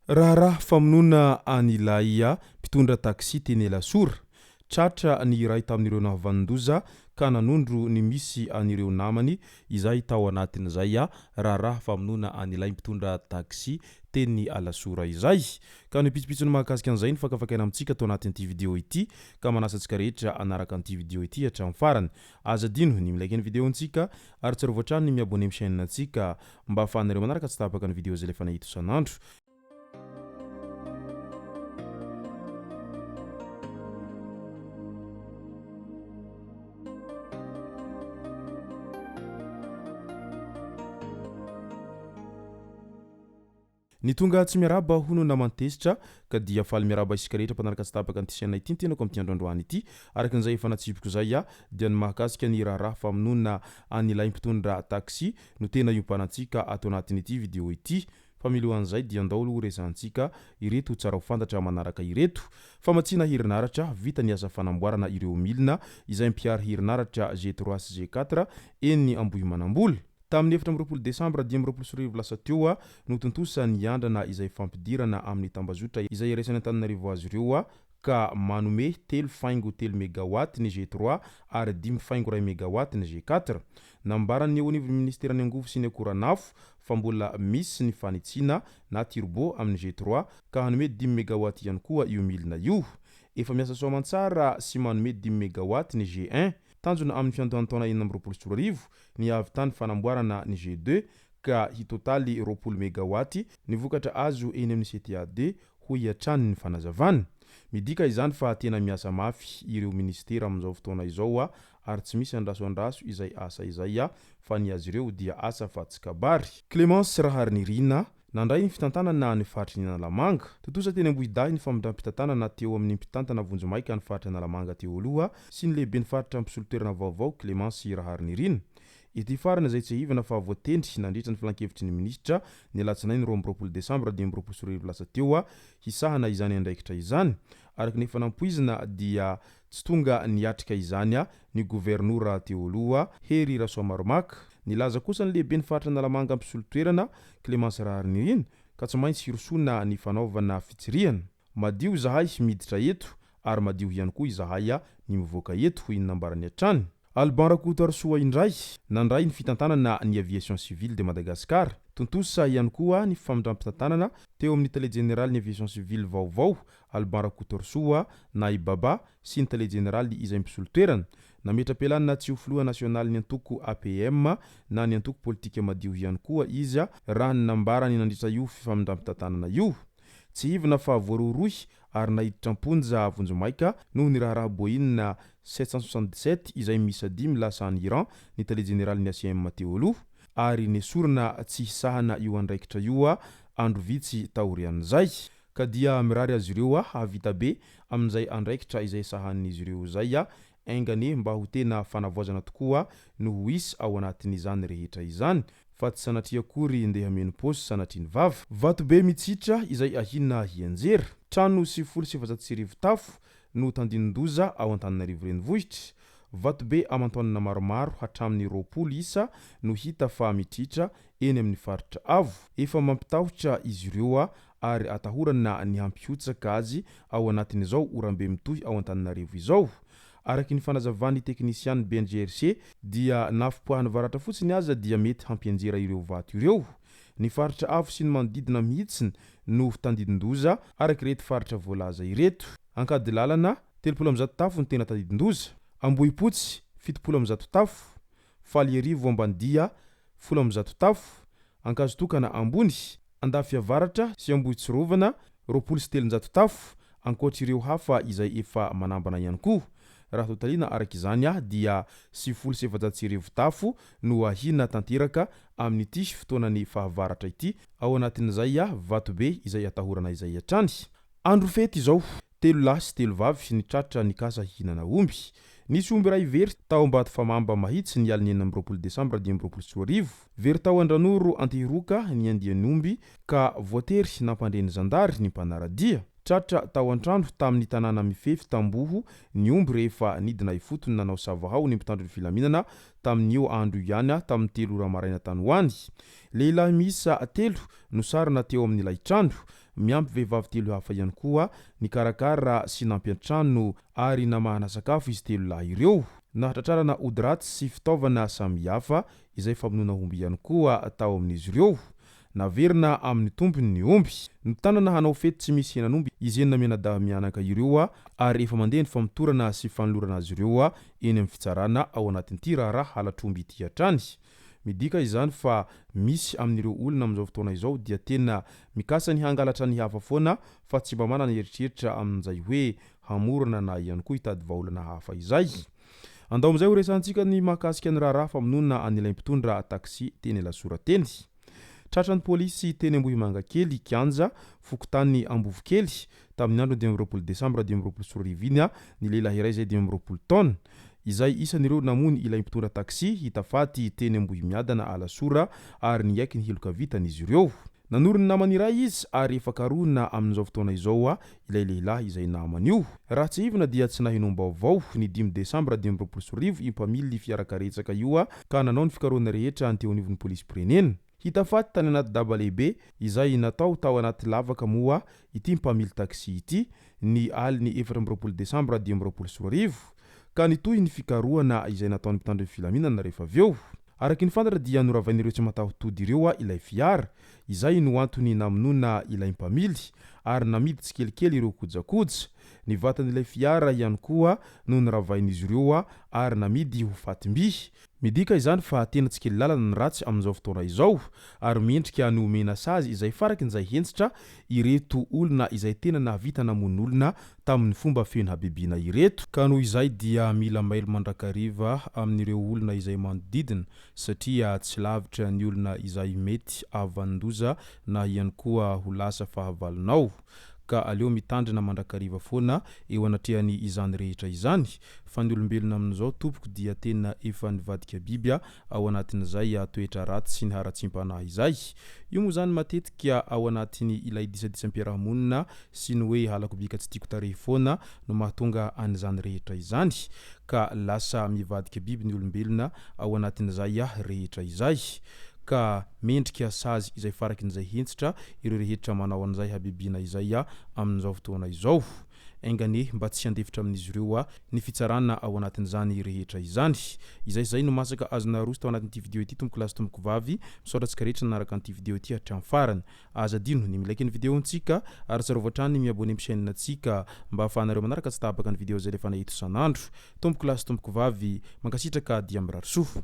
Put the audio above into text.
Raha famonona anilaya mpitondra taksi teny lasora tratra ny ray tamin'ireo navandoza ka nanondro ny misy anireo namany izay tao anatin'izay raha famonona anilay mpitondra taksi teny alasora izay ka ny pitsopitsony mahakasika an'izay ny fakafakaina amintsika tao anatin'ity video ity ka manasa antsika rehetra anaraka an'ity video ity hatramin'ny farany aza dino ny milaiky ny video antsika ary tsarovatra trano ny miabone amin'ny chaîne antsika mba ahafahanareo manaraka tsy tapaka ny video zay lefa nahita isan'andro. Ny tonga tsy miaraba hono namantesitra ka dia faly miaraba isika rehetra mpanaraka tsy tapaka ny chaîne ity tenako amin'ny androandroany ity arakan'izay efa natsipiko zay dia ny mahakasika ny raha famonona anilay mpitondra taksi no tena iompanantsika ato anatin'ity video ity fa milohan'izay dia andao aloha resantsika ireto tsara ho fantatra manaraka ireto famatsiana herinaratra vita ny asa fanamboarana ireo milina izay mpiary herinaratra G3 sy G4 eny Ambohimanamboly. Tamin'ny 14 Desambra 2024 lasa teo no tontosa ny andrana izay fampidirana amin'ny tambazotra izay iraisany Antananarivo azy ireo ka manome 3.3 megawatt ny G3 ary 5.1 megawatt ny G4 nambaran'ny eo anivon'ny ministeran'ny angovo sy ny akoranafo fa mbola misy ny fanitsina na turbo amin'ny G3 ka hanome 10 megawatt ihany koa io milina io efa miasa soamantsara sy manome 10 megawatt ny G1 tanjona amin'ny fiandohantaona 4 ny avy tany fanamboarana ny G2 ka hitotaly 20 megawatt ny vokatra azo eny amin'ny CTAD ho iatrany ny fanazavana. Midika izany fa tena miasa mafy ireo ministera amin'izao fotoana izao ary tsy misy andraso izay asa izay fa ny azy ireo dia asa fa tsy kabary. Clémence Raharnirina nandray ny fitantanana ny faritry ny Analamanga totosa teny Ambohidahy ny famindram-pitantanana teo amin'ny mpitantana vonjomaika ny faritry ny Analamanga teo aloha sy ny lehibe ny faritra ampisolon-toerana vaovao Clémence Raharnirina. Ity farana izay tsy hivana fa voatendry nandritra ny filan-kevitry ny ministra ny alatsinainy 20 Desambra 2024 lasa teo hisahana izany andraikitra izany araka nefa nampoizina dia tsy tonga niatrika izany ny gouvernoura teo aloha Hery Rasoamaromaka nilaza kosa ny lehibe ny faritra ny Analamanga ampisolon-toerana Clémence Raharnirina ka tsy maintsy hirosona ny fanaovana fitsirihana madio zahay miditra eto ary madio ihany koa izahay ny mivoaka eto ho inambarany hatrany. Alban Rakotoarsoa indray nandray ny fitantanana ny aviation civile de Madagascar tontosa ihany koa ny famindram-pitantanana teo amin'ny tele général ny aviation civile vaovao Alban Rakotoarsoa na ibaba sy ny tele général izay mpisolo-toerana nametra-pialanina tsy ho filoha nasionaly ny antoko APM na ny antoko politika madio ihany koa izy raha ny nambarany nandritra io famindram-pitantanana io tsy hivana fa voaroroy ary nahiditra amponja vonjomaika noho ny raharaha-boinina 777 izay misy 10 lasa any Iran ny tele général ny ACM teo aloha ary nesorina tsy hisahana io andraikitra io andro vitsy taorian'izay ka dia mirary azy ireo havita be amin'izay andraikitra izay sahan'izy ireo zay engane mba ho tena fanavoazana tokoa no ho isy ao anatin'izany rehetra izany fa tsy sanatria kory ndeha menopause sanatriany vava vatobe mitsitra izay ahina hianjera trano 770 tafo no tandinin-doza ao Antananarivo renivohitra vatobe amantonana maromaro hatramin'ny 20 isa no hita fa mitritra eny amin'ny faritra avo efa mampitahotra izy ireo ary atahorana ny hampiotsaka azy ao anatin'izao orambe mitohy ao Antananarivo izao. Araky ny fanazavany teknisiany BNGRC dia nafipoahany varatra fotsiny aza dia mety hampianjera ireo vato ireo. Ny faritra avo sy ny manodidina mihitsiny no tandidin-doza araky reto faritra voalaza ireto. Ankady lalana 30 tafo ny tena tandidin-doza, Ambohipotsy 70 tafo, Falyarivo Ambandia 10 tafo, Ankazotokana ambony, Andafy avaratra sy Ambohitsirovana 27 tafo, ankoatra ireo hafa izay efa manambana ihany koa. Raha totalina araka izany dia 790 tafo no ahina tanteraka amin'ity fotoanany fahavaratra ity ao anatin'izay vatobe izay atahorana izay hatrany. Andro fety izao 3 lahy sy 3 vavy ny tratra nikasa hihinana omby. Nisy omby ray very tao ambato famamba mahitsy ny aliny 14 Desambra 2024 very tao Andranoro Antehiroka ny andian'ny omby ka voatery nampandreny zandary ny mpanaradia. Tratra tao an-trano tamin'ny tanàna mifefy tamboho ny omby rehefa nidina ifotony nanao savahao ny mpitandro ny filaminana tamin'io andro ihany tamin'ny 3 ora maraina tany hoany. Lehilahy miisa 3 no sarina teo amin'ilay trano, miampy vehivavy 3 hafa ihany koa nikarakara sy nampy an-trano ary namahana sakafo izy 3 lahy ireo. Nahatratrarana ody-ratsy sy fitaovana samihafa izay famonoana omby ihany koa tao amin'izy ireo. Naverina amin'ny tompony ny omby. Ny tanana hanao fety tsy misy henan'omby izy eny namena dahamianaka ireo ary efa mandeha ny famotorana sy fanolorana azy ireo eny amin'ny fitsarana ao anatin'ity raharaha halatr'omby ity hatrany. Midika izany fa misy amin'ireo olona amin'izao fotoana izao dia tena mikasa ny hangalatra ny hafa foana fa tsy mba manana eritreritra amin'izay hoe hamorona na ihany koa hitady vahaolana hafa izay. Andao amin'izay ho resantsika ny mahakasika ny raharaha famonoana an'ilay mpitondra taksi teny Lasorateny. Tratran'ny pôlisy teny Ambohimangakely Kianja Fokotany Ambovokely tamin'ny andro 20 Desambra 2024 ny lehilahy iray izay 20 taona izay isan'ireo namony ilay mpitondra taksi hitafaty teny Ambohimiadana Alasora ary niaiky ny heloka vitany izy ireo. Nanoro ny namany iray izy ary efa karohina amin'izao fotoana izao ilay lehilahy izay namany io. Raha tsy ivona dia tsy nahinom-baovao ny 5 Desambra 2024 impamily fiarakaretsaka io ka nanao ny fikarohana rehetra anteo anivon'ny pôlisy pirenena. Hitafaty tany anaty daba lehibe izay natao tao anaty lavaka moa ity mpamily taksi ity ny aliny 14 Desambra 2024 ka nitohy ny fikarohana izay nataony mpitandro ny filaminana rehefa aveo. Araky ny fantatra dia noravain'ireo tsy matahotody ireo ilay fiara izay no antony namonoana ilay mpamily ary namidy tsikelikely ireo kojakoja. Ny vatan'ilay fiara ihany koa no noravain'izy ireo ary namidy ho fatim-by. Midika izany fa tena tsy kely lalana ny ratsy amin'izao fotoana izao ary miendrika ny omena sazy izay farakin'izay hentsitra ireto olona izay tena nahavita namon'olona tamin'ny fomba feno habibiana ireto. Ka noho izay dia mila mailo mandrakariva amin'ireo olona izay manodidina satria tsy lavitra ny olona izay mety avandoza na ihany koa ho lasa fahavalonao. Ka aleo mitandrina mandrakariva foana eo anatrehan'ny izany rehetra izany fa ny olombelona amin'izao tompoko dia tena efa nivadika biby ao anatin'izay toetra ratsy sy ny haratsim-panahy izay. Io moa zany matetika ao anatin'ny ilay disadisam-piarahamonina sy ny hoe halako bika tsy tiako tarehy foana no mahatonga an'izany rehetra izany ka lasa mivadika biby ny olombelona ao anatin'izay rehetra izay. Ka mendrika sazy izay farakin'izay hentsitra ireo rehetra manao an'izay habibiana izay amin'izao fotoana izao. Engane mba tsy handefitra amin'izy ireo ny fitsarana ao anatin'izany rehetra izany. Izay no masaka azona roso tao anatin'ity video ity tomboko lasy tomboko vavy misaotratsika rehetra nanaraka an'ity video ity hatramin'ny farany. Aza dino ny milaiky ny video antsika ary tsarovatrany miabone amin'ny chaîne antsika mba ahafahanareo manaraka tsy tapaka ny video zay rehefa nahito isan'andro. Tomboko lasy tomboko vavy mankasitraka dia mirary soa.